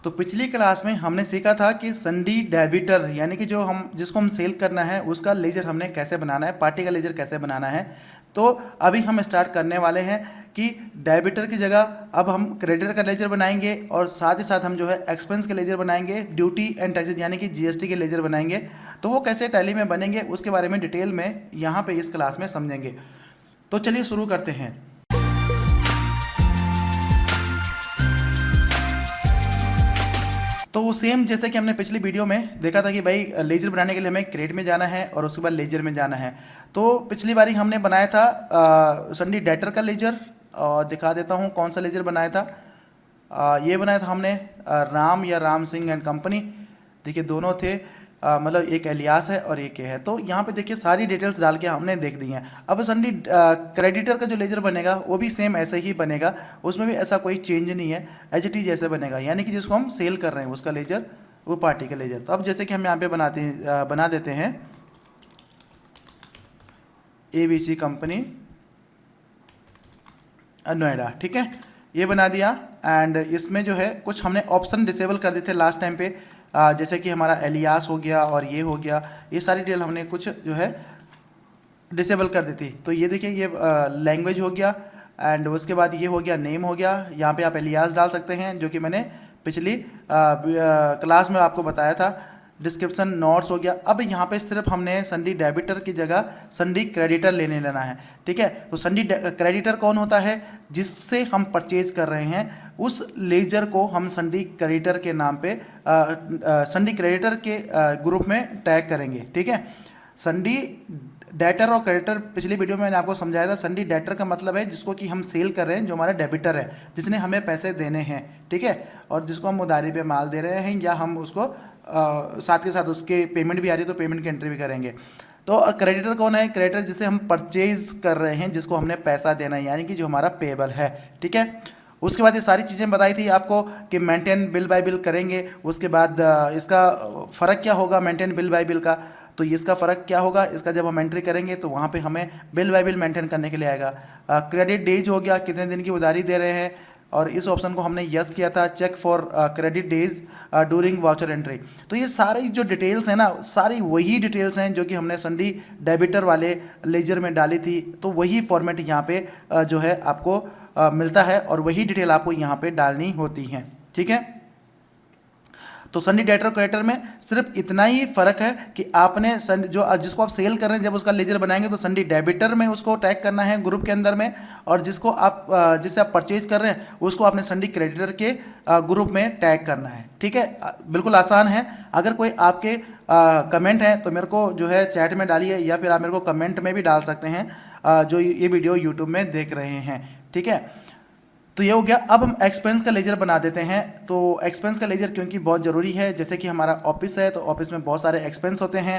तो पिछली क्लास में हमने सीखा था कि संडी डेबिटर यानी कि जो हम जिसको हम सेल करना है उसका लेजर हमने कैसे बनाना है, पार्टी का लेजर कैसे बनाना है। तो अभी हम स्टार्ट करने वाले हैं कि डेबिटर की जगह अब हम क्रेडिटर का लेजर बनाएंगे और साथ ही साथ हम जो है एक्सपेंस के लेजर बनाएंगे, ड्यूटी एंड टैक्सेस यानी कि जीएसटी के लेजर बनाएंगे। तो वो कैसे टैली में बनेंगे उसके बारे में डिटेल में यहाँ पे इस क्लास में समझेंगे। तो चलिए शुरू करते हैं। तो वो सेम जैसे कि हमने पिछली वीडियो में देखा था कि भाई लेजर बनाने के लिए हमें क्रेडिट में जाना है और उसके बाद लेजर में जाना है। तो पिछली बारी हमने बनाया था संडी डेटर का लेजर, और दिखा देता हूँ कौन सा लेजर बनाया था। ये बनाया था हमने राम या राम सिंह एंड कंपनी। देखिए दोनों थे, मतलब एक एलियास है और एक ये है। तो यहाँ पे देखिए सारी डिटेल्स डाल के हमने देख दी हैं। अब संडी क्रेडिटर का जो लेजर बनेगा वो भी सेम ऐसे ही बनेगा, उसमें भी ऐसा कोई चेंज नहीं है, एच टी जैसे बनेगा, यानी कि जिसको हम सेल कर रहे हैं उसका लेजर वो पार्टी का लेजर। तो अब जैसे कि हम यहाँ पे बना देते हैं ABC कंपनी नोएडा, ठीक है, ये बना दिया। एंड इसमें जो है कुछ हमने ऑप्शन डिसेबल कर दिए थे लास्ट टाइम पे, जैसे कि हमारा एलियास हो गया और ये हो गया, ये सारी डिटेल हमने कुछ जो है डिसेबल कर दी थी। तो ये देखिए ये लैंग्वेज हो गया एंड उसके बाद ये हो गया नेम हो गया। यहाँ पे आप एलियास डाल सकते हैं जो कि मैंने पिछली क्लास में आपको बताया था। डिस्क्रिप्शन नोट्स हो गया। अब यहाँ पे सिर्फ हमने संडी डेबिटर की जगह संडी क्रेडिटर लेना है, ठीक है। तो संडी क्रेडिटर कौन होता है? जिससे हम परचेज कर रहे हैं उस लेजर को हम संडी क्रेडिटर के नाम पे संडी क्रेडिटर के ग्रुप में टैग करेंगे, ठीक है। संडी डेटर और क्रेडिटर पिछली वीडियो में मैंने आपको समझाया था। संडी डेटर का मतलब है जिसको कि हम सेल कर रहे हैं, जो हमारा डेबिटर है, जिसने हमें पैसे देने हैं, ठीक है, और जिसको हम उधारी पे माल दे रहे हैं या हम उसको साथ के साथ उसके पेमेंट भी आ रही है तो पेमेंट की एंट्री भी करेंगे। तो क्रेडिटर कौन है? क्रेडिटर जिसे हम परचेज कर रहे हैं, जिसको हमने पैसा देना है, यानी कि जो हमारा पेबल है, ठीक है। उसके बाद ये सारी चीज़ें बताई थी आपको कि मेंटेन बिल बाय बिल करेंगे। उसके बाद इसका फ़र्क क्या होगा मेंटेन बिल बाय बिल का? तो इसका फ़र्क क्या होगा? इसका जब हम एंट्री करेंगे तो वहाँ पे हमें बिल बाय बिल मेंटेन करने के लिए आएगा। क्रेडिट डेज हो गया, कितने दिन की उधारी दे रहे हैं, और इस ऑप्शन को हमने यस किया था, check for credit days during voucher entry. तो ये सारी जो डिटेल्स हैं ना, सारी वही डिटेल्स हैं जो कि हमने संडी डेबिटर वाले लेजर में डाली थी। तो वही फॉर्मेट यहाँ पे जो है आपको मिलता है और वही डिटेल आपको यहाँ पे डालनी होती हैं, ठीक है। तो संडी डेटर क्रेडिटर में सिर्फ इतना ही फर्क है कि आपने जो जिसको आप सेल कर रहे हैं जब उसका लेजर बनाएंगे तो संडी डेबिटर में उसको टैग करना है ग्रुप के अंदर में, और जिसको आप जिससे आप परचेज कर रहे हैं उसको आपने संडी क्रेडिटर के ग्रुप में टैग करना है, ठीक है। बिल्कुल आसान है। अगर कोई आपके कमेंट है तो मेरे को जो है चैट में डालिए, या फिर आप मेरे को कमेंट में भी डाल सकते हैं जो ये वीडियो यूट्यूब में देख रहे हैं, ठीक है। तो ये हो गया। अब हम एक्सपेंस का लेजर बना देते हैं। तो एक्सपेंस का लेजर क्योंकि बहुत ज़रूरी है, जैसे कि हमारा ऑफिस है तो ऑफिस में बहुत सारे एक्सपेंस होते हैं।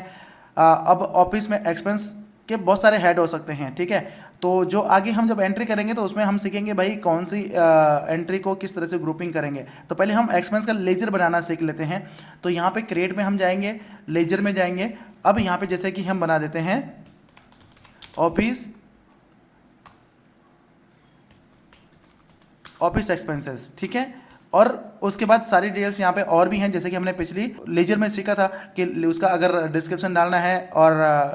अब ऑफिस में एक्सपेंस के बहुत सारे हेड हो सकते हैं, ठीक है। तो जो आगे हम जब एंट्री करेंगे तो उसमें हम सीखेंगे भाई कौन सी एंट्री को किस तरह से ग्रुपिंग करेंगे। तो पहले हम एक्सपेंस का लेजर बनाना सीख लेते हैं। तो यहाँ पे क्रिएट में हम जाएंगे, लेजर में जाएंगे। अब यहाँ पे जैसे कि हम बना देते हैं ऑफिस एक्सपेंसेस, ठीक है। और उसके बाद सारी डिटेल्स यहाँ पे और भी हैं, जैसे कि हमने पिछली लेजर में सीखा था कि उसका अगर डिस्क्रिप्शन डालना है और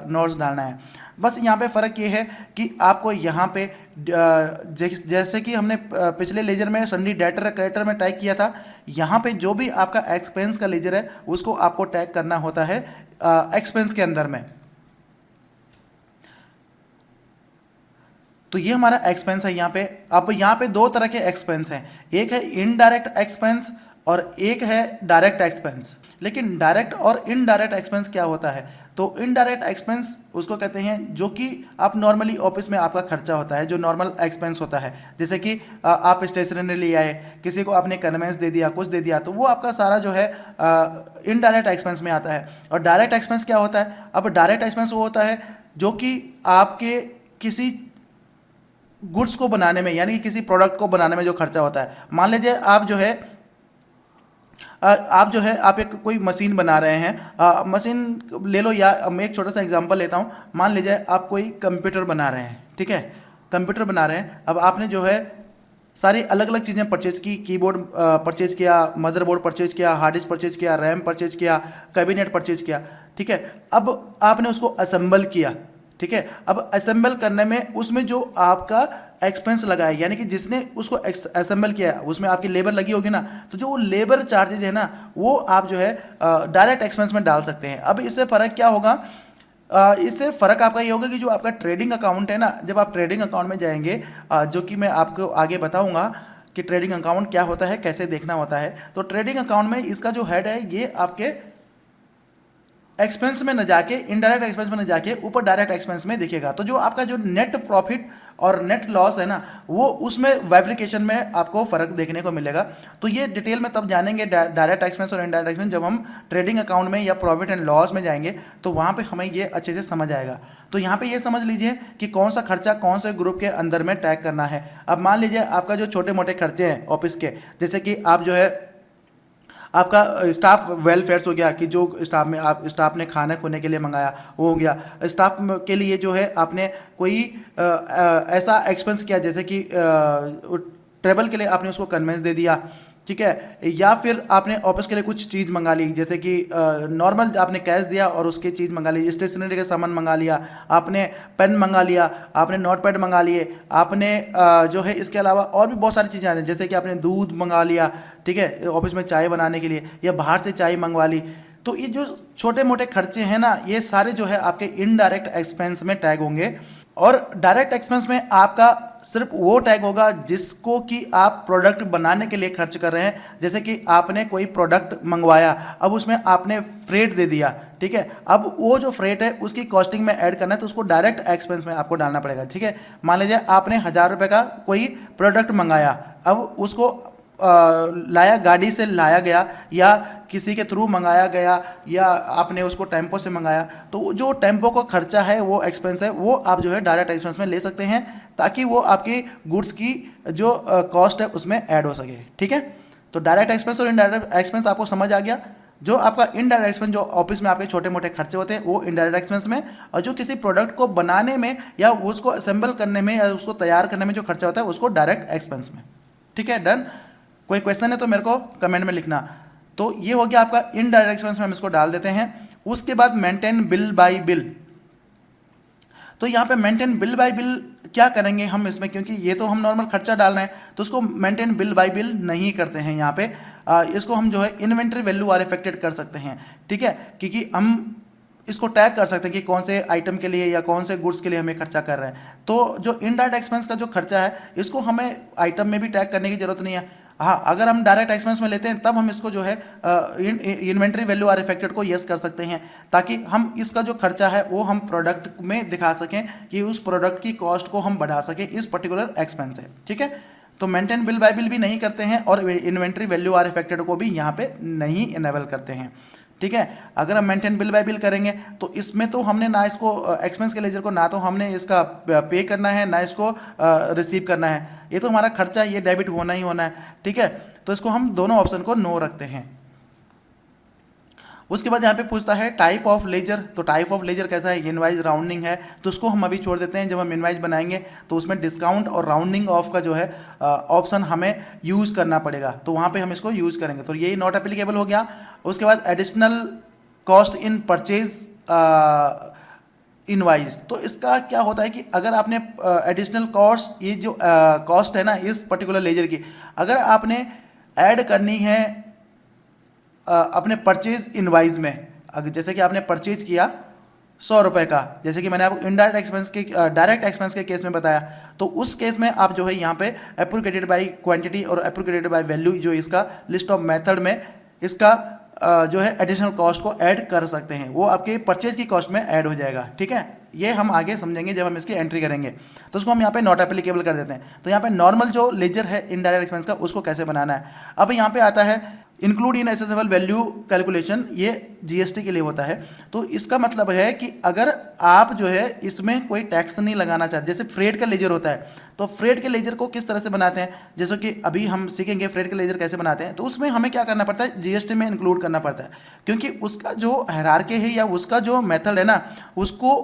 नोट्स डालना है। बस यहाँ पे फ़र्क ये है कि आपको यहाँ पे जैसे कि हमने पिछले लेजर में संडी डेटर क्रेडिटर में टैग किया था, यहाँ पे जो भी आपका एक्सपेंस का लेजर है उसको आपको टैग करना होता है एक्सपेंस के अंदर में। तो ये हमारा एक्सपेंस है यहाँ पे। अब यहाँ पे दो तरह के एक्सपेंस हैं, एक है इनडायरेक्ट एक्सपेंस और एक है डायरेक्ट एक्सपेंस। लेकिन डायरेक्ट और इनडायरेक्ट एक्सपेंस क्या होता है? तो इनडायरेक्ट एक्सपेंस उसको कहते हैं जो कि आप नॉर्मली ऑफिस में आपका खर्चा होता है, जो नॉर्मल एक्सपेंस होता है। जैसे कि आप स्टेशनरी ले आए, किसी को आपने कन्वेंस दे दिया, कुछ दे दिया, तो वो आपका सारा जो है इनडायरेक्ट एक्सपेंस में आता है। और डायरेक्ट एक्सपेंस क्या होता है? अब डायरेक्ट एक्सपेंस वो होता है जो कि आपके किसी गुड्स को बनाने में, यानी कि किसी प्रोडक्ट को बनाने में जो खर्चा होता है। मान लीजिए आप जो है आप एक कोई मशीन बना रहे हैं, मशीन ले लो, या मैं एक छोटा सा एग्जांपल लेता हूं। मान लीजिए आप कोई कंप्यूटर बना रहे हैं, ठीक है, कंप्यूटर बना रहे हैं। अब आपने जो है सारी अलग अलग चीज़ें परचेज की, कीबोर्ड परचेज किया, मदरबोर्ड परचेज किया, हार्ड डिस्क परचेज किया, रैम परचेज किया, कैबिनेट परचेज किया, ठीक है। अब आपने उसको असेंबल किया, ठीक है। अब असेंबल करने में उसमें जो आपका एक्सपेंस लगा है, यानी कि जिसने उसको असेंबल किया उसमें आपकी लेबर लगी होगी ना, तो जो वो लेबर चार्जेज है ना, वो आप जो है डायरेक्ट एक्सपेंस में डाल सकते हैं। अब इससे फ़र्क क्या होगा, इससे फ़र्क आपका ये होगा कि जो आपका ट्रेडिंग अकाउंट है ना, जब आप ट्रेडिंग अकाउंट में जाएंगे, जो कि मैं आपको आगे बताऊंगा कि ट्रेडिंग अकाउंट क्या होता है, कैसे देखना होता है। तो ट्रेडिंग अकाउंट में इसका जो हेड है ये आपके एक्सपेंस में न जाके, इनडायरेक्ट एक्सपेंस में न जाके ऊपर डायरेक्ट एक्सपेंस में दिखेगा। तो जो आपका जो नेट प्रॉफिट और नेट लॉस है ना, वो उसमें वाइब्रिकेशन में आपको फर्क देखने को मिलेगा। तो ये डिटेल में तब जानेंगे डायरेक्ट एक्सपेंस और इनडायरेक्ट एक्सपेंस, जब हम ट्रेडिंग अकाउंट में या प्रॉफिट एंड लॉस में जाएंगे, तो वहाँ पे हमें ये अच्छे से समझ आएगा। तो यहाँ पे ये समझ लीजिए कि कौन सा खर्चा कौन से ग्रुप के अंदर में टैग करना है। अब मान लीजिए आपका जो छोटे मोटे खर्चे हैं ऑफिस के, जैसे कि आप जो है आपका स्टाफ वेलफेयर्स हो गया, कि जो स्टाफ में आप स्टाफ ने खाना खोने के लिए मंगाया वो हो गया। स्टाफ के लिए जो है आपने कोई ऐसा एक्सपेंस किया, जैसे कि ट्रेवल के लिए आपने उसको कन्वेंस दे दिया, ठीक है। या फिर आपने ऑफिस के लिए कुछ चीज़ मंगा ली, जैसे कि नॉर्मल आपने कैश दिया और उसकी चीज़ मंगा ली, स्टेशनरी का सामान मंगा लिया, आपने पेन मंगा लिया, आपने नोट पैड मंगा लिए, आपने जो है इसके अलावा और भी बहुत सारी चीज़ें आ रही हैं, जैसे कि आपने दूध मंगा लिया, ठीक है, ऑफिस में चाय बनाने के लिए, या बाहर से चाय मंगवा ली। तो ये जो छोटे मोटे खर्चे हैं ना, ये सारे जो है आपके इनडायरेक्ट एक्सपेंस में टैग होंगे। और डायरेक्ट एक्सपेंस में आपका सिर्फ वो टैग होगा जिसको कि आप प्रोडक्ट बनाने के लिए खर्च कर रहे हैं। जैसे कि आपने कोई प्रोडक्ट मंगवाया, अब उसमें आपने फ्रेट दे दिया, ठीक है। अब वो जो फ्रेट है उसकी कॉस्टिंग में ऐड करना है, तो उसको डायरेक्ट एक्सपेंस में आपको डालना पड़ेगा, ठीक है। मान लीजिए आपने 1000 रुपये का कोई प्रोडक्ट मंगाया, अब उसको लाया, गाड़ी से लाया गया या किसी के थ्रू मंगाया गया, या आपने उसको टेम्पो से मंगाया, तो जो टेम्पो का खर्चा है वो एक्सपेंस है, वो आप जो है डायरेक्ट एक्सपेंस में ले सकते हैं, ताकि वो आपकी गुड्स की जो कॉस्ट है उसमें ऐड हो सके, ठीक है। तो डायरेक्ट एक्सपेंस और इनडायरेक्ट एक्सपेंस आपको समझ आ गया। जो आपका इनडायरेक्ट एक्सपेंस जो ऑफिस में आपके छोटे मोटे खर्चे होते हैं वो इनडायरेक्ट एक्सपेंस में, और जो किसी प्रोडक्ट को बनाने में या उसको असेंबल करने में या उसको तैयार करने में जो खर्चा होता है उसको डायरेक्ट एक्सपेंस में, ठीक है। डन। कोई क्वेश्चन है तो मेरे को कमेंट में लिखना। तो ये हो गया आपका इनडायरेक्ट एक्सपेंस में, हम इसको डाल देते हैं। उसके बाद मेंटेन बिल बाय बिल। तो यहाँ पे मेंटेन बिल बाय बिल क्या करेंगे हम इसमें, क्योंकि ये तो हम नॉर्मल खर्चा डाल रहे हैं, तो उसको मेंटेन बिल बाय बिल नहीं करते हैं यहाँ पे। इसको हम जो है इन्वेंट्री वैल्यू आर इफेक्टेड कर सकते हैं, ठीक है, क्योंकि हम इसको टैग कर सकते हैं कि कौन से आइटम के लिए या कौन से गुड्स के लिए हमें खर्चा कर रहे हैं। तो जो इनडायरेक्ट एक्सपेंस का जो खर्चा है, इसको हमें आइटम में भी टैग करने की जरूरत नहीं है। हाँ, अगर हम डायरेक्ट एक्सपेंस में लेते हैं तब हम इसको जो है इन्वेंट्री वैल्यू आर इफेक्टेड को यस कर सकते हैं, ताकि हम इसका जो खर्चा है वो हम प्रोडक्ट में दिखा सकें कि उस प्रोडक्ट की कॉस्ट को हम बढ़ा सकें इस पर्टिकुलर एक्सपेंस से, ठीक है। तो मेंटेन बिल बाय बिल भी नहीं करते हैं और इन्वेंट्री वैल्यू आर इफेक्टेड को भी यहाँ पे नहीं इनेबल करते हैं, ठीक है। अगर हम मेंटेन बिल बाय बिल करेंगे तो इसमें तो हमने ना इसको एक्सपेंस के लेजर को ना तो हमने इसका पे करना है, ना इसको रिसीव करना है। ये तो हमारा खर्चा, ये डेबिट होना ही होना है, ठीक है। तो इसको हम दोनों ऑप्शन को नो रखते हैं। उसके बाद यहाँ पे पूछता है टाइप ऑफ लेजर। तो टाइप ऑफ लेजर कैसा है, इनवाइज राउंडिंग है, तो उसको हम अभी छोड़ देते हैं। जब हम इनवाइज बनाएंगे तो उसमें डिस्काउंट और राउंडिंग ऑफ का जो है ऑप्शन हमें यूज़ करना पड़ेगा, तो वहाँ पे हम इसको यूज़ करेंगे। तो यही नॉट एप्लीकेबल हो गया। उसके बाद additional cost in purchase invoice. तो इसका क्या होता है कि अगर आपने एडिशनल कॉस्ट, ये जो कॉस्ट है ना इस पर्टिकुलर लेजर की, अगर आपने ऐड करनी है अपने परचेज इनवाइज में, अगर जैसे कि आपने परचेज किया 100 रुपये का, जैसे कि मैंने आपको इनडायरेक्ट एक्सपेंस के डायरेक्ट एक्सपेंस के केस में बताया, तो उस केस में आप जो है यहाँ पे एप्रोक्रिएटेड बाय क्वांटिटी और एप्रोक्रिएटेड बाय वैल्यू, जो इसका लिस्ट ऑफ मेथड में इसका जो है एडिशनल कॉस्ट को ऐड कर सकते हैं, वो आपके परचेज की कॉस्ट में ऐड हो जाएगा, ठीक है। ये हम आगे समझेंगे जब हम इसकी एंट्री करेंगे। तो उसको हम यहाँ पे नॉट एप्लीकेबल कर देते हैं। तो यहाँ पे नॉर्मल जो लेजर है इनडायरेक्ट एक्सपेंस का, उसको कैसे बनाना है। अब यहाँ पे आता है include in assessable value calculation, ये जीएसटी के लिए होता है। तो इसका मतलब है कि अगर आप जो है इसमें कोई टैक्स नहीं लगाना चाहते, जैसे फ्रेट का लेजर होता है, तो फ्रेट के लेजर को किस तरह से बनाते हैं, जैसे कि अभी हम सीखेंगे फ्रेट के लेजर कैसे बनाते हैं। तो उसमें हमें क्या करना पड़ता है, जीएसटी में इंक्लूड करना पड़ता है, क्योंकि उसका जो हायरार्की है या उसका जो मेथड है ना, उसको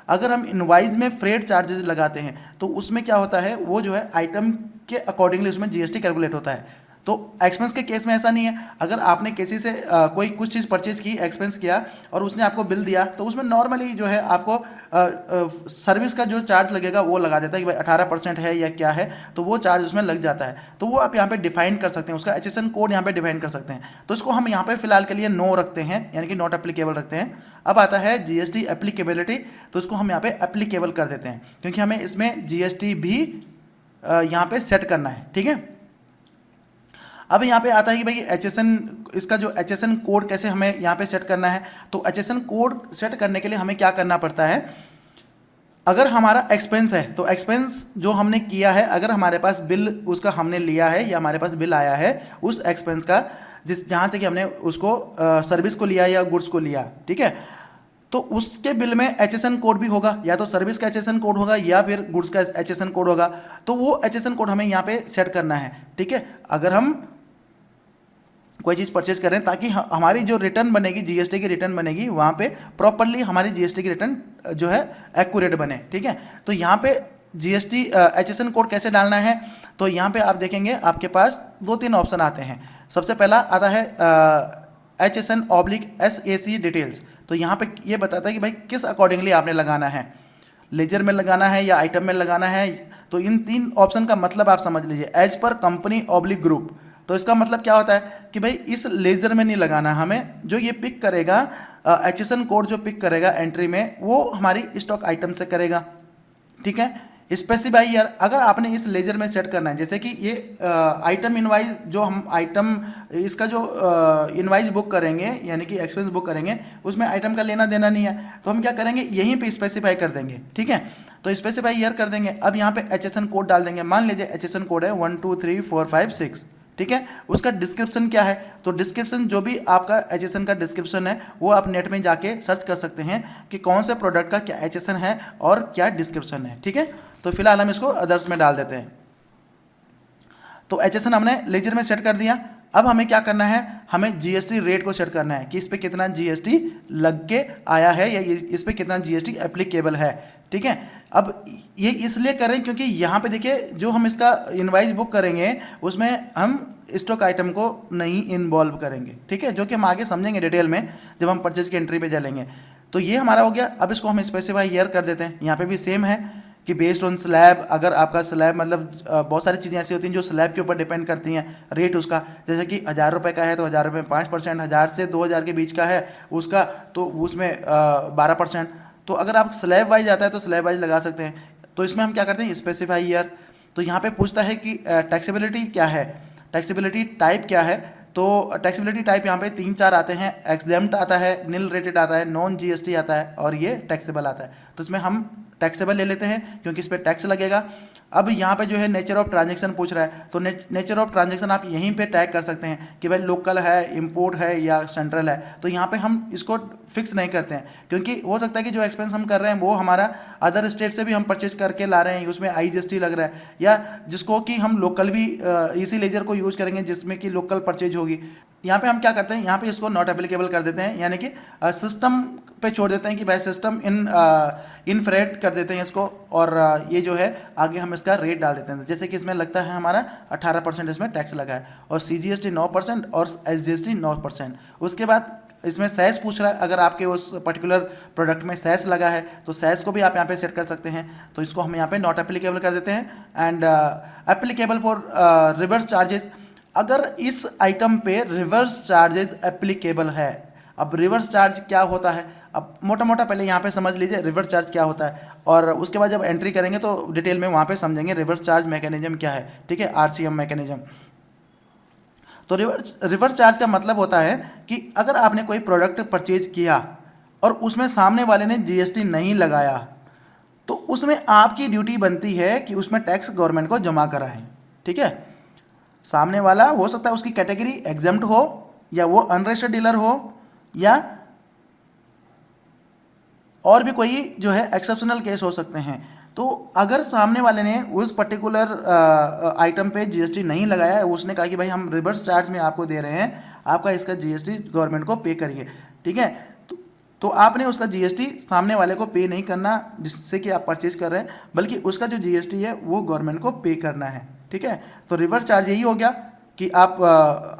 अगर हम इनवाइस में फ्रेट चार्जेस लगाते हैं तो उसमें क्या होता है, वो जो है आइटम के अकॉर्डिंगली उसमें जीएसटी कैलकुलेट होता है। तो एक्सपेंस के केस में ऐसा नहीं है। अगर आपने किसी से कोई कुछ चीज़ परचेज की, एक्सपेंस किया और उसने आपको बिल दिया, तो उसमें नॉर्मली जो है आपको सर्विस का जो चार्ज लगेगा वो लगा देता है कि भाई 18% है या क्या है, तो वो चार्ज उसमें लग जाता है। तो वो आप यहाँ पे डिफाइन कर सकते हैं, उसका HSN कोड यहाँ पे डिफाइन कर सकते हैं। तो इसको हम यहाँ पे फिलहाल के लिए नो रखते हैं, यानी कि नॉट एप्लीकेबल रखते हैं। अब आता है जीएसटी एप्लीकेबिलिटी, तो इसको हम यहाँ पे एप्लीकेबल कर देते हैं, क्योंकि हमें इसमें जीएसटी भी यहाँ पे सेट करना है। ठीक है, अब यहाँ पे आता है कि भाई HSN, इसका जो HSN कोड कैसे हमें यहाँ पे सेट करना है। तो HSN कोड सेट करने के लिए हमें क्या करना पड़ता है, अगर हमारा एक्सपेंस है तो एक्सपेंस जो हमने किया है, अगर हमारे पास बिल उसका हमने लिया है या हमारे पास बिल आया है उस एक्सपेंस का, जिस जहाँ से कि हमने उसको सर्विस को लिया या गुड्स को लिया, ठीक है, तो उसके बिल में HSN कोड भी होगा, या तो सर्विस का HSN कोड होगा या फिर गुड्स का HSN कोड होगा। तो वो HSN कोड हमें यहाँ पे सेट करना है। ठीक है, अगर हम कोई चीज़ परचेज करें, ताकि हमारी जो रिटर्न बनेगी, जीएसटी की रिटर्न बनेगी, वहाँ पे प्रॉपरली हमारी जीएसटी की रिटर्न जो है एक्यूरेट बने। ठीक है, तो यहाँ पे जीएसटी HSN कोड कैसे डालना है, तो यहाँ पे आप देखेंगे आपके पास 2-3 ऑप्शन आते हैं। सबसे पहला आता है HSN/SAC डिटेल्स। तो यहाँ पे ये बताता है कि भाई किस अकॉर्डिंगली आपने लगाना है, लेजर में लगाना है या आइटम में लगाना है। तो इन 3 ऑप्शन का मतलब आप समझ लीजिए, एज पर कंपनी/ग्रुप। तो इसका मतलब क्या होता है कि भाई इस लेजर में नहीं लगाना, हमें जो ये पिक करेगा HSN कोड जो पिक करेगा एंट्री में, वो हमारी स्टॉक आइटम से करेगा। ठीक है, स्पेसिफाई ईयर, अगर आपने इस लेजर में सेट करना है, जैसे कि ये आइटम इनवाइस, जो हम आइटम इसका जो इनवाइस बुक करेंगे यानी कि एक्सपेंस बुक करेंगे, उसमें आइटम का लेना देना नहीं है, तो हम क्या करेंगे, यहीं पे स्पेसिफाई कर देंगे। ठीक है, तो स्पेसिफाई ईयर कर देंगे। अब यहाँ पे HSN कोड डाल देंगे। मान लीजिए HSN कोड है 1 2 3 4 5 6। ठीक है, उसका डिस्क्रिप्शन क्या है, तो डिस्क्रिप्शन जो भी आपका HSN का डिस्क्रिप्शन है वो आप नेट में जाके सर्च कर सकते हैं कि कौन से प्रोडक्ट का क्या HSN है और क्या डिस्क्रिप्शन है। ठीक है, तो फिलहाल हम इसको अदर्स में डाल देते हैं। तो HSN हमने लेजर में सेट कर दिया। अब हमें क्या करना है, हमें जीएसटी रेट को सेट करना है कि इस पे कितना जीएसटी लग के आया है या इस पे कितना जीएसटी एप्लीकेबल है। ठीक है, अब ये इसलिए करें क्योंकि यहाँ पे देखिए, जो हम इसका इनवाइस बुक करेंगे उसमें हम स्टॉक आइटम को नहीं इन्वॉल्व करेंगे। ठीक है, जो कि हम आगे समझेंगे डिटेल में जब हम परचेज की एंट्री पे चलेंगे। तो ये हमारा हो गया। अब इसको हम स्पेसिफाई ईयर कर देते हैं। यहाँ पे भी सेम है कि बेस्ड ऑन स्लैब, अगर आपका स्लैब मतलब बहुत सारी चीज़ें ऐसी होती हैं जो स्लैब के ऊपर डिपेंड करती हैं रेट उसका, जैसे कि 1000 रुपये का है तो 1000 रुपये में 5%, 1000 से 2000 के बीच का है उसका तो उसमें 12%। तो अगर आप स्लैब वाइज आता है तो स्लैब वाइज लगा सकते हैं। तो इसमें हम क्या करते हैं, स्पेसिफाई ईयर। तो यहाँ पे पूछता है कि टैक्सेबिलिटी क्या है, टैक्सेबिलिटी टाइप क्या है। तो टैक्सेबिलिटी टाइप यहाँ पे 3-4 आते हैं, एग्जेम्प्ट आता है, निल रेटेड आता है, नॉन जीएसटी आता है और ये टैक्सेबल आता है। तो इसमें हम टैक्सेबल ले लेते हैं क्योंकि इस पर टैक्स लगेगा। अब यहाँ पे जो है नेचर ऑफ ट्रांजैक्शन पूछ रहा है, तो नेचर ऑफ ट्रांजैक्शन आप यहीं पे टैग कर सकते हैं कि भाई लोकल है, इंपोर्ट है या सेंट्रल है। तो यहाँ पे हम इसको फिक्स नहीं करते हैं क्योंकि हो सकता है कि जो एक्सपेंस हम कर रहे हैं वो हमारा अदर स्टेट से भी हम परचेज करके ला रहे हैं, उसमें IGST लग रहा है, या जिसको कि हम लोकल भी इसी लेजर को यूज़ करेंगे जिसमें कि लोकल परचेज होगी। यहाँ पे हम क्या करते हैं, यहाँ पे इसको नॉट एप्लीकेबल कर देते हैं, यानी कि सिस्टम पे छोड़ देते हैं कि भाई सिस्टम इन फ्रेट कर देते हैं इसको, और ये जो है आगे हम इसका रेट डाल देते हैं। जैसे कि इसमें लगता है हमारा 18% इसमें टैक्स लगा है और CGST 9% और SGST 9%। उसके बाद इसमें सेस पूछ रहा है, अगर आपके उस पर्टिकुलर प्रोडक्ट में सेस लगा है तो सेस को भी आप यहाँ पे सेट कर सकते हैं। तो इसको हम यहाँ पे नॉट एप्लीकेबल कर देते हैं। And applicable for reverse charges, अगर इस आइटम पे रिवर्स चार्जेस एप्लीकेबल है। अब रिवर्स चार्ज क्या होता है, अब मोटा मोटा पहले यहाँ पे समझ लीजिए रिवर्स चार्ज क्या होता है, और उसके बाद जब एंट्री करेंगे तो डिटेल में वहाँ पे समझेंगे रिवर्स चार्ज मैकेनिज्म क्या है। ठीक है, RCM मैकेनिज्म। तो रिवर्स चार्ज का मतलब होता है कि अगर आपने कोई प्रोडक्ट परचेज किया और उसमें सामने वाले ने GST नहीं लगाया, तो उसमें आपकी ड्यूटी बनती है कि उसमें टैक्स गवर्नमेंट को जमा कराएं। ठीक है, सामने वाला हो सकता है उसकी कैटेगरी एग्जेम्प्ट हो, या वो अनरजिस्टर्ड डीलर हो, या और भी कोई जो है एक्सेप्शनल केस हो सकते हैं। तो अगर सामने वाले ने उस पर्टिकुलर आइटम पे GST नहीं लगाया है, उसने कहा कि भाई हम रिवर्स चार्ज में आपको दे रहे हैं, आपका इसका GST गवर्नमेंट को पे करिए। ठीक है, तो तो आपने उसका जीएसटी सामने वाले को पे नहीं करना जिससे कि आप परचेज कर रहे हैं, बल्कि उसका जो जीएसटी है वो गवर्नमेंट को पे करना है। ठीक है, तो रिवर्स चार्ज यही हो गया कि आप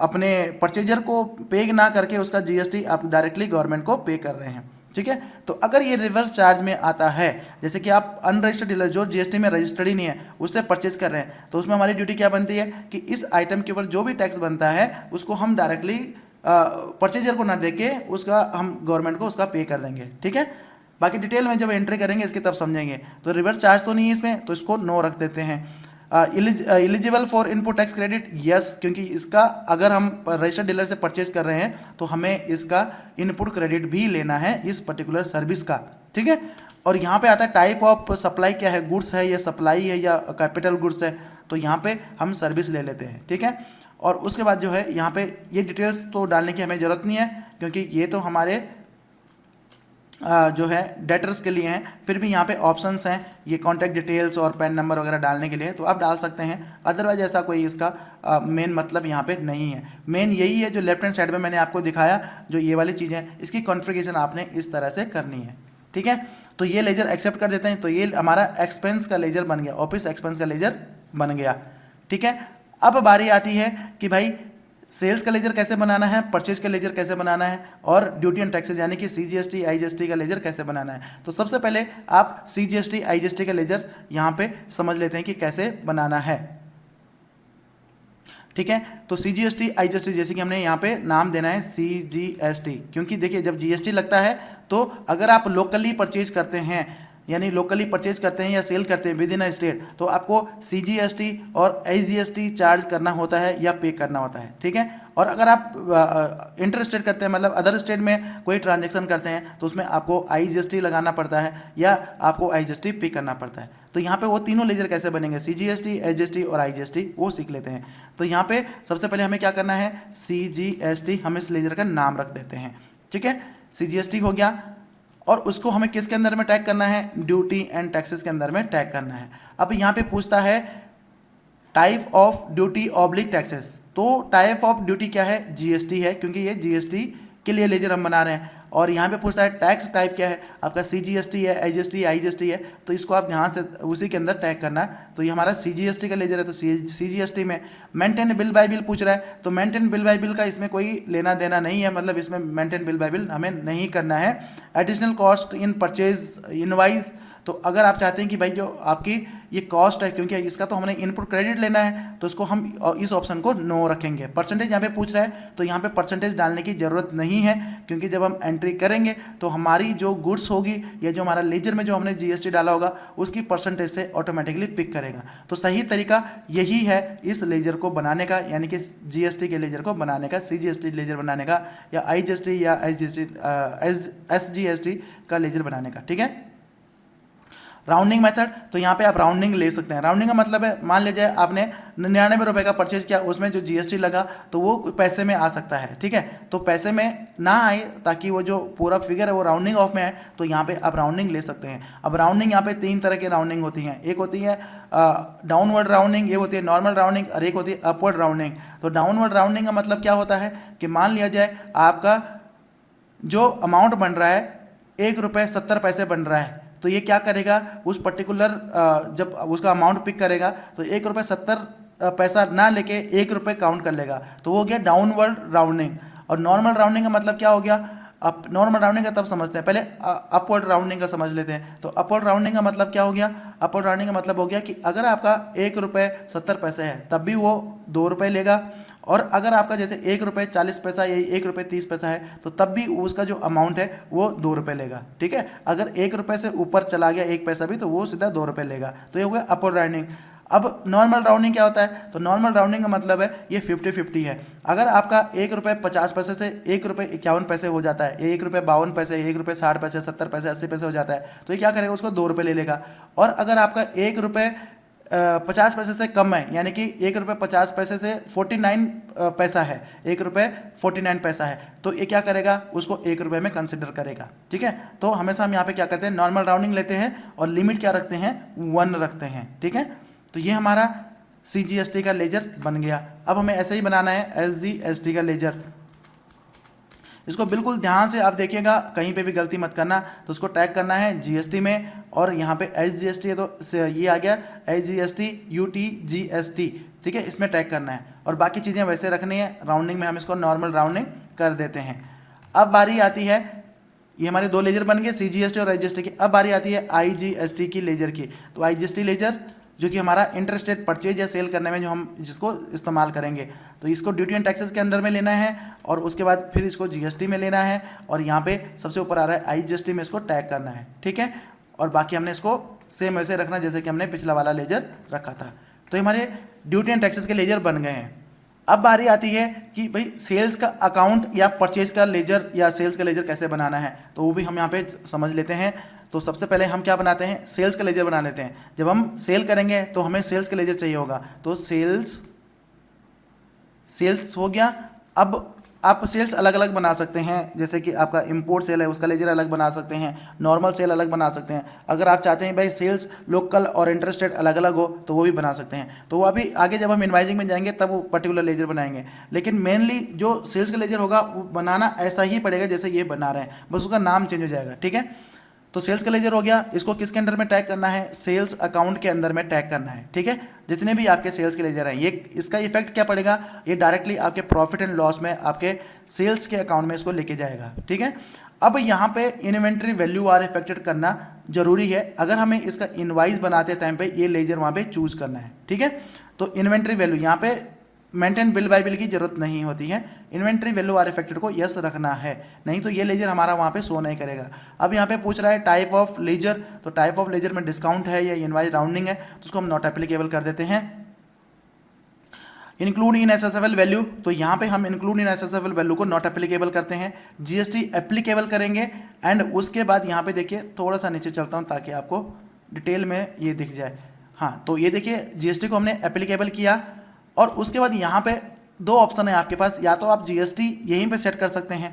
अपने परचेजर को पे ना करके उसका जीएसटी आप डायरेक्टली गवर्नमेंट को पे कर रहे हैं। ठीक है, तो अगर ये रिवर्स चार्ज में आता है, जैसे कि आप अनरजिस्टर्ड डीलर जो जीएसटी में रजिस्टर्ड ही नहीं है उससे परचेज कर रहे हैं, तो उसमें हमारी ड्यूटी क्या बनती है कि इस आइटम के ऊपर जो भी टैक्स बनता है उसको हम डायरेक्टली परचेजर को ना देके उसका हम गवर्नमेंट को उसका पे कर देंगे। ठीक है, बाकी डिटेल में जब एंट्री करेंगे इसके तब समझेंगे। तो रिवर्स चार्ज तो नहीं है इसमें, तो इसको नो रख देते हैं। Eligible for input tax credit, yes, क्योंकि इसका अगर हम रजिस्टर्ड डीलर से परचेज कर रहे हैं तो हमें इसका इनपुट क्रेडिट भी लेना है इस पर्टिकुलर सर्विस का। ठीक है, और यहाँ पे आता है टाइप ऑफ सप्लाई क्या है, गुड्स है या सप्लाई है या कैपिटल गुड्स है, तो यहाँ पे हम सर्विस ले लेते हैं। ठीक है, और उसके बाद जो है यहाँ पे ये डिटेल्स तो डालने की हमें ज़रूरत नहीं है क्योंकि ये तो हमारे जो है डेटर्स के लिए हैं। फिर भी यहाँ पे ऑप्शंस हैं ये कॉन्टैक्ट डिटेल्स और पैन नंबर वगैरह डालने के लिए, तो आप डाल सकते हैं। अदरवाइज ऐसा कोई इसका मेन मतलब यहाँ पे नहीं है। मेन यही है जो लेफ्ट हैंड साइड में मैंने आपको दिखाया, जो ये वाली चीज़ें, इसकी कॉन्फ़िगरेशन आपने इस तरह से करनी है। ठीक है, तो ये लेजर एक्सेप्ट कर देते हैं, तो ये हमारा एक्सपेंस का लेजर बन गया, ऑफिस एक्सपेंस का लेजर बन गया। ठीक है, अब बारी आती है कि भाई सेल्स का लेजर कैसे बनाना है, परचेज का लेजर कैसे बनाना है, और ड्यूटी एंड टैक्सेस यानी कि सीजीएसटी आईजीएसटी का लेजर कैसे बनाना है। तो सबसे पहले आप सीजीएसटी आईजीएसटी का लेजर यहाँ पे समझ लेते हैं कि कैसे बनाना है। ठीक है, तो सीजीएसटी आईजीएसटी जैसे कि हमने यहाँ पे नाम देना है सीजीएसटी, क्योंकि देखिए जब जीएसटी लगता है तो अगर आप लोकली परचेज करते हैं यानी लोकली परचेज करते हैं या सेल करते हैं विद इन अ स्टेट, तो आपको सीजीएसटी और आईजीएसटी चार्ज करना होता है या पे करना होता है। ठीक है, और अगर आप इंटर स्टेट करते हैं मतलब अदर स्टेट में कोई ट्रांजैक्शन करते हैं तो उसमें आपको आईजीएसटी लगाना पड़ता है या आपको आईजीएसटी पे करना पड़ता है। तो यहाँ पे वो तीनों लेजर कैसे बनेंगे, सीजीएसटी, आईजीएसटी और आईजीएसटी, वो सीख लेते हैं। तो यहाँ पे सबसे पहले हमें क्या करना है, सीजीएसटी, हम इस लेजर का नाम रख देते हैं। ठीक है, सीजीएसटी हो गया, और उसको हमें किसके अंदर में टैग करना है, ड्यूटी एंड टैक्सेस के अंदर में टैग करना है। अब यहाँ पे पूछता है type of duty oblique taxes, तो टाइप ऑफ ड्यूटी क्या है, जीएसटी है, क्योंकि ये जीएसटी के लिए लेजर हम बना रहे हैं। और यहाँ पे पूछता है टैक्स टाइप क्या है, आपका सीजीएसटी है, आईजीएसटी है, तो इसको आप ध्यान से उसी के अंदर टैग करना है। तो ये हमारा सीजीएसटी का लेजर है, तो सीजीएसटी में मेंटेन बिल बाय बिल पूछ रहा है, तो मेंटेन बिल बाय बिल का इसमें कोई लेना देना नहीं है, मतलब इसमें मेंटेन बिल बाय बिल हमें नहीं करना है। Additional cost in purchase invoice, तो अगर आप चाहते हैं कि भाई जो आपकी ये कॉस्ट है, क्योंकि इसका तो हमने इनपुट क्रेडिट लेना है, तो इसको हम इस ऑप्शन को नो रखेंगे। परसेंटेज यहाँ पे पूछ रहा है, तो यहाँ पे परसेंटेज डालने की ज़रूरत नहीं है, क्योंकि जब हम एंट्री करेंगे तो हमारी जो गुड्स होगी या जो हमारा लेजर में जो हमने जीएसटी डाला होगा उसकी परसेंटेज से ऑटोमेटिकली पिक करेगा। तो सही तरीका यही है इस लेजर को बनाने का, यानी कि जीएसटी के लेजर को बनाने का, सीजीएसटी लेजर बनाने का, या आईजीएसटी या एसजीएसटी का लेजर बनाने का। ठीक है, राउंडिंग मेथड, तो यहाँ पे आप राउंडिंग ले सकते हैं। राउंडिंग का मतलब है, मान लीजिए आपने 99 रुपये का परचेज किया, उसमें जो जीएसटी लगा तो वो पैसे में आ सकता है। ठीक है, तो पैसे में ना आए ताकि वो जो पूरा फिगर है वो राउंडिंग ऑफ में है, तो यहाँ पे आप राउंडिंग ले सकते हैं। अब राउंडिंग यहाँ पे 3 तरह की राउंडिंग होती हैं, एक होती है डाउनवर्ड राउंडिंग, एक होती है नॉर्मल राउंडिंग, और एक होती है अपवर्ड राउंडिंग। तो डाउनवर्ड राउंडिंग का मतलब क्या होता है कि मान लिया जाए आपका जो अमाउंट बन रहा है 1 रुपये 70 पैसे बन रहा है, तो ये क्या करेगा, उस पर्टिकुलर जब उसका अमाउंट पिक करेगा तो 1 रुपये 70 पैसा ना लेके 1 रुपये काउंट कर लेगा, तो वो हो गया डाउनवर्ड राउंडिंग। और नॉर्मल राउंडिंग का मतलब क्या हो गया, अब नॉर्मल राउंडिंग का तब समझते हैं, पहले अपवर्ड राउंडिंग का समझ लेते हैं। तो अपवर्ड राउंडिंग का मतलब क्या हो गया, अपवर्ड राउंडिंग का मतलब हो गया कि अगर आपका 1 रुपये 70 पैसे है तब भी वो 2 रुपये लेगा, और अगर आपका जैसे 1 रुपये 40 पैसा या 1 रुपये 30 पैसा है तो तब भी उसका जो अमाउंट है वो 2 रुपये लेगा। ठीक है, अगर 1 रुपये से ऊपर चला गया 1 पैसा भी तो वो सीधा 2 रुपये लेगा। तो ये हो गया अपवर्ड राउंडिंग। अब नॉर्मल राउंडिंग क्या होता है, तो नॉर्मल राउंडिंग का मतलब है ये 50-50 है। अगर आपका 1 रुपये 50 पैसे से 1 रुपये 51 पैसे हो जाता है, 1 रुपये 52 पैसे, 1 रुपये 60 पैसे, 70 पैसे, 80 पैसे हो जाता है, तो ये क्या करेगा, उसको 2 रुपये ले लेगा। और अगर आपका 1 रुपये 50 पैसे से कम है, यानी कि 1 रुपये 50 पैसे से 49 पैसा है, 1 रुपये 49 पैसा है, तो ये क्या करेगा, उसको 1 रुपये में कंसिडर करेगा। ठीक है, तो हमेशा हम यहाँ पे क्या करते हैं, नॉर्मल राउंडिंग लेते हैं और लिमिट क्या रखते हैं, 1 रखते हैं। ठीक है, तो ये हमारा सीजीएसटी का लेजर बन गया। अब हमें ऐसे ही बनाना है एसजीएसटी का लेजर। इसको बिल्कुल ध्यान से आप देखिएगा, कहीं पे भी गलती मत करना। तो उसको टैग करना है जीएसटी में, और यहाँ पे SGST है तो ये आ गया SGST UTGST, ठीक है, इसमें टैग करना है। और बाकी चीज़ें वैसे रखनी है, राउंडिंग में हम इसको नॉर्मल राउंडिंग कर देते हैं। अब बारी आती है, ये हमारे दो लेजर बन गए CGST और IGST की। अब बारी आती है IGST की लेजर की। तो IGST लेजर जो कि हमारा इंटरस्टेट परचेज या सेल करने में जो हम जिसको इस्तेमाल करेंगे, तो इसको ड्यूटी एंड टैक्सेस के अंडर में लेना है, और उसके बाद फिर इसको GST में लेना है, और यहाँ पे सबसे ऊपर आ रहा है IGST में इसको टैग करना है, ठीक है। और बाकी हमने इसको सेम वैसे रखना जैसे कि हमने पिछला वाला लेजर रखा था। तो हमारे ड्यूटी एंड टैक्सेस के लेजर बन गए हैं। अब बारी आती है कि भाई सेल्स का अकाउंट या परचेज का लेजर या सेल्स का लेजर कैसे बनाना है, तो वो भी हम यहाँ पे समझ लेते हैं। तो सबसे पहले हम क्या बनाते हैं, सेल्स का लेजर बना लेते हैं। जब हम सेल करेंगे तो हमें सेल्स का लेजर चाहिए होगा, तो सेल्स हो गया। अब आप सेल्स अलग अलग बना सकते हैं, जैसे कि आपका इंपोर्ट सेल है उसका लेजर अलग बना सकते हैं, नॉर्मल सेल अलग बना सकते हैं। अगर आप चाहते हैं भाई सेल्स लोकल और इंटरेस्टेड अलग अलग हो तो वो भी बना सकते हैं। तो वो अभी आगे जब हम इनवाइजिंग में जाएंगे तब वो पर्टिकुलर लेजर बनाएंगे, लेकिन मेनली जो सेल्स का लेजर होगा वो बनाना ऐसा ही पड़ेगा जैसे ये बना रहे हैं, बस उसका नाम चेंज हो जाएगा, ठीक है। तो सेल्स का लेजर हो गया, इसको किसके अंडर में टैग करना है, सेल्स अकाउंट के अंदर में टैग करना है, ठीक है। जितने भी आपके सेल्स के लेजर हैं, ये इसका इफेक्ट क्या पड़ेगा, ये डायरेक्टली आपके प्रॉफिट एंड लॉस में आपके सेल्स के अकाउंट में इसको लेके जाएगा, ठीक है। अब यहाँ पे इन्वेंट्री वैल्यू आर इफेक्टेड करना जरूरी है, अगर हमें इसका इनवाइस बनाते टाइम पे ये लेजर वहाँ पे चूज करना है, ठीक है। तो इन्वेंट्री वैल्यू यहाँ पे मेंटेन बिल बाय बिल की जरूरत नहीं होती है, इन्वेंट्री वैल्यू आर इफेक्टेड को यस रखना है, नहीं तो ये लेजर हमारा वहाँ पे शो नहीं करेगा। अब यहाँ पे पूछ रहा है टाइप ऑफ लेजर, तो टाइप ऑफ लेजर में डिस्काउंट है या इनवाइस राउंडिंग है, तो उसको हम नॉट एप्लीकेबल कर देते हैं। इंक्लूड इन एसेसेबल वैल्यू, तो यहाँ पे हम इंक्लूड इन एसेसेबल वैल्यू को नॉट एप्लीकेबल करते हैं, GST एप्लीकेबल करेंगे। एंड उसके बाद यहाँ पे देखिए, थोड़ा सा नीचे चलता हूँ ताकि आपको डिटेल में ये दिख जाए। हाँ, तो ये देखिए GST को हमने एप्लीकेबल किया, और उसके बाद यहाँ पे दो ऑप्शन है आपके पास, या तो आप GST यहीं पे सेट कर सकते हैं,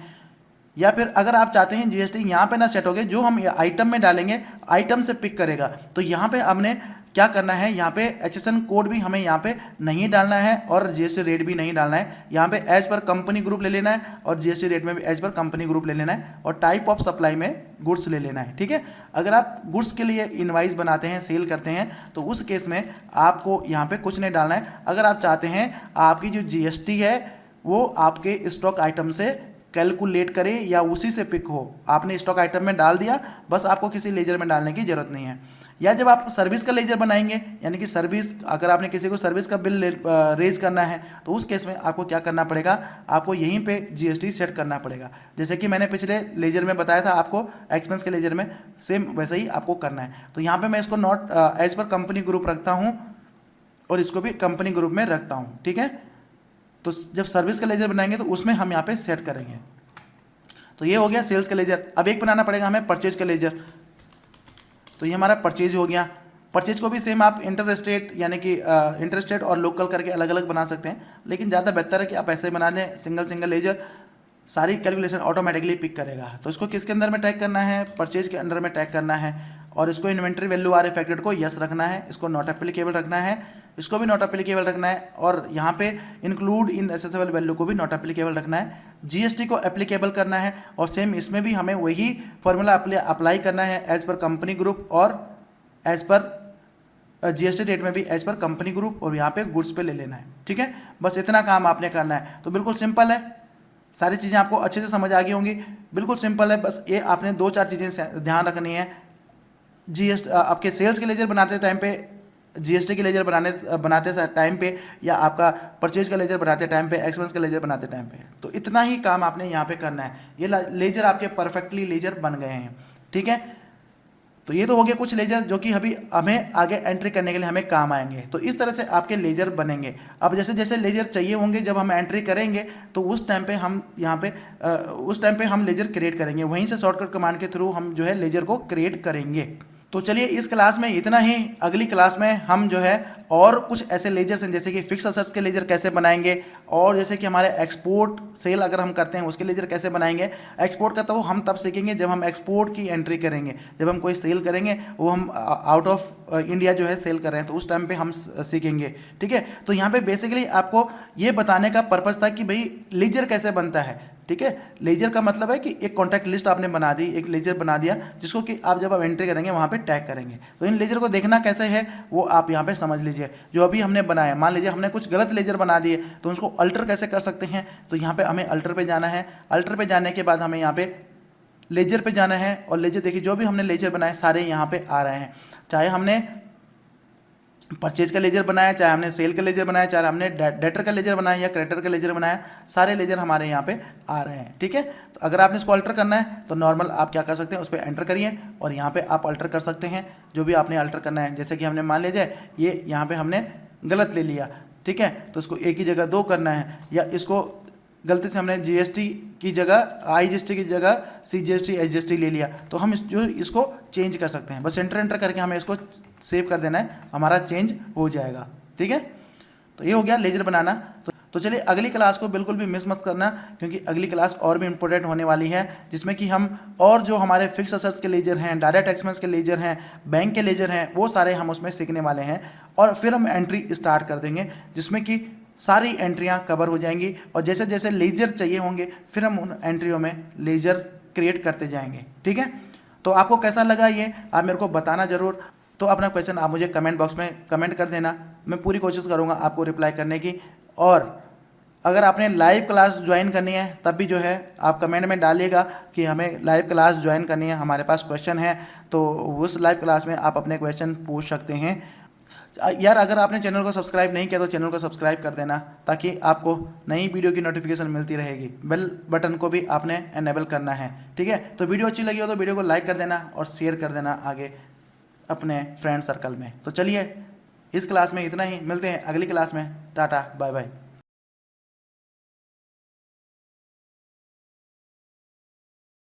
या फिर अगर आप चाहते हैं GST यहाँ पे ना सेट होगे, जो हम आइटम में डालेंगे आइटम से पिक करेगा। तो यहाँ पे हमने क्या करना है, यहाँ पे HSN कोड भी हमें यहाँ पे नहीं डालना है, और GST रेट भी नहीं डालना है। यहाँ पे एज पर कंपनी ग्रुप ले लेना है, और GST रेट में भी एज पर कंपनी ग्रुप ले लेना है, और टाइप ऑफ सप्लाई में गुड्स ले लेना है, ठीक है। अगर आप गुड्स के लिए इनवाइस बनाते हैं, सेल करते हैं, तो उस केस में आपको यहाँ पे कुछ नहीं डालना है। अगर आप चाहते हैं आपकी जो GST है वो आपके स्टॉक आइटम से कैलकुलेट करे या उसी से पिक हो, आपने स्टॉक आइटम में डाल दिया, बस आपको किसी लेजर में डालने की जरूरत नहीं है। या जब आप सर्विस का लेजर बनाएंगे, यानी कि सर्विस, अगर आपने किसी को सर्विस का बिल रेज करना है, तो उस केस में आपको क्या करना पड़ेगा, आपको यहीं पे GST सेट करना पड़ेगा। जैसे कि मैंने पिछले लेजर में बताया था आपको, एक्सपेंस के लेजर में सेम वैसे ही आपको करना है। तो यहाँ पे मैं इसको not as per company group रखता हूँ, और इसको भी कंपनी ग्रुप में रखता हूँ, ठीक है। तो जब सर्विस का लेजर बनाएंगे तो उसमें हम यहाँ पे सेट करेंगे। तो ये हो गया सेल्स का लेजर। अब एक बनाना पड़ेगा हमें परचेज का लेजर, तो ये हमारा परचेज हो गया। परचेज को भी सेम आप इंटरस्टेट यानी कि इंटरस्टेट और लोकल करके अलग अलग बना सकते हैं, लेकिन ज़्यादा बेहतर है कि आप ऐसे बना दें, सिंगल लेजर, सारी कैलकुलेशन ऑटोमेटिकली पिक करेगा। तो इसको किसके अंदर में टैग करना है, परचेज के अंदर में टैग करना है, और इसको इन्वेंट्री वैल्यू आर इफेक्टेड को यस रखना है, इसको नॉट एप्लीकेबल रखना है, इसको भी नॉट एप्लीकेबल रखना है, और यहाँ पे इंक्लूड इन एसेसेबल वैल्यू को भी नॉट एप्लीकेबल रखना है, GST को एप्लीकेबल करना है, और सेम इसमें भी हमें वही फॉर्मूला अप्लाई करना है एज पर कंपनी ग्रुप, और एज पर GST रेट में भी एज पर कंपनी ग्रुप, और यहाँ पे गुड्स पे ले लेना है, ठीक है। बस इतना काम आपने करना है। तो बिल्कुल सिंपल है, सारी चीज़ें आपको अच्छे से समझ आ गई होंगी, बिल्कुल सिंपल है। बस ये आपने 2-4 चीज़ें ध्यान रखनी है। GST आपके सेल्स के लेजर बनाते टाइम पे, GST के लेजर बनाते टाइम पे, या आपका परचेज का लेजर बनाते टाइम पे, एक्सपेंस का लेजर बनाते टाइम पे, तो इतना ही काम आपने यहाँ पे करना है। ये लेजर आपके परफेक्टली लेजर बन गए हैं, ठीक है। तो ये तो हो गए कुछ लेजर जो कि अभी हमें आगे एंट्री करने के लिए हमें काम आएंगे। तो इस तरह से आपके लेजर बनेंगे। अब जैसे जैसे लेजर चाहिए होंगे, जब हम एंट्री करेंगे तो उस टाइम पे हम यहाँ पे उस टाइम पे हम लेजर क्रिएट करेंगे, वहीं से शॉर्टकट कमांड के थ्रू हम जो है लेजर को क्रिएट करेंगे। तो चलिए इस क्लास में इतना ही। अगली क्लास में हम जो है और कुछ ऐसे लेजर्स हैं, जैसे कि फिक्स असेट्स के लेजर कैसे बनाएंगे, और जैसे कि हमारे एक्सपोर्ट सेल अगर हम करते हैं उसके लेजर कैसे बनाएंगे। एक्सपोर्ट का तो हम तब सीखेंगे जब हम एक्सपोर्ट की एंट्री करेंगे, जब हम कोई सेल करेंगे, वो हम आउट ऑफ इंडिया जो है सेल कर रहे हैं, तो उस टाइम पे हम सीखेंगे, ठीक है। तो यहाँ पे बेसिकली आपको ये बताने का पर्पज़ था कि भाई लेजर कैसे बनता है, ठीक है। लेजर का मतलब है कि एक कॉन्टैक्ट लिस्ट आपने बना दी, एक लेजर बना दिया जिसको कि आप जब आप एंट्री करेंगे वहाँ पे टैग करेंगे। तो इन लेजर को देखना कैसे है वो आप यहाँ पे समझ लीजिए। जो अभी हमने बनाया, मान लीजिए हमने कुछ गलत लेजर बना दिए तो उसको अल्टर कैसे कर सकते हैं, तो यहाँ पे हमें अल्टर पे जाना है। अल्टर पे जाने के बाद हमें यहाँ पे लेजर पे जाना है और लेजर देखिए जो भी हमने लेजर बनाए सारे यहाँ पे आ रहे हैं। चाहे हमने परचेज का लेजर बनाया, चाहे हमने सेल का लेजर बनाया, चाहे हमने डेटर का लेजर बनाया या क्रेडिटर का लेजर बनाया, सारे लेजर हमारे यहाँ पे आ रहे हैं। ठीक है, तो अगर आपने इसको अल्टर करना है तो नॉर्मल आप क्या कर सकते हैं, उस पर एंटर करिए और यहाँ पे आप अल्टर कर सकते हैं जो भी आपने अल्टर करना है। जैसे कि हमने मान लीजिए ये यहाँ पे हमने गलत ले लिया, ठीक है, तो इसको एक ही जगह 2 करना है, या इसको गलती से हमने जीएसटी की जगह आईजीएसटी की जगह सीजीएसटी एसजीएसटी ले लिया, तो हम इसको चेंज कर सकते हैं। बस एंटर करके हमें इसको सेव कर देना है, हमारा चेंज हो जाएगा। ठीक है, तो ये हो गया लेजर बनाना। तो चलिए अगली क्लास को बिल्कुल भी मिस मत करना, क्योंकि अगली क्लास और भी इंपॉर्टेंट होने वाली है, जिसमें कि हम और जो हमारे फिक्स असेट्स के लेजर हैं, डायरेक्ट एक्सपेंस के लेजर हैं, बैंक के लेजर हैं, वो सारे हम उसमें सीखने वाले हैं। और फिर हम एंट्री स्टार्ट कर देंगे जिसमें कि सारी एंट्रियां कवर हो जाएंगी, और जैसे जैसे लेजर चाहिए होंगे फिर हम उन एंट्रियों में लेजर क्रिएट करते जाएंगे। ठीक है, तो आपको कैसा लगा ये आप मेरे को बताना ज़रूर। तो अपना क्वेश्चन आप मुझे कमेंट बॉक्स में कमेंट कर देना, मैं पूरी कोशिश करूँगा आपको रिप्लाई करने की। और अगर आपने लाइव क्लास ज्वाइन करनी है तब भी जो है आप कमेंट में डालिएगा कि हमें लाइव क्लास ज्वाइन करनी है, हमारे पास क्वेश्चन है, तो उस लाइव क्लास में आप अपने क्वेश्चन पूछ सकते हैं। यार अगर आपने चैनल को सब्सक्राइब नहीं किया तो चैनल को सब्सक्राइब कर देना, ताकि आपको नई वीडियो की नोटिफिकेशन मिलती रहेगी। बेल बटन को भी आपने एनेबल करना है। ठीक है, तो वीडियो अच्छी लगी हो तो वीडियो को लाइक कर देना और शेयर कर देना आगे अपने फ्रेंड सर्कल में। तो चलिए इस क्लास में इतना ही, मिलते हैं अगली क्लास में। Tata bye bye.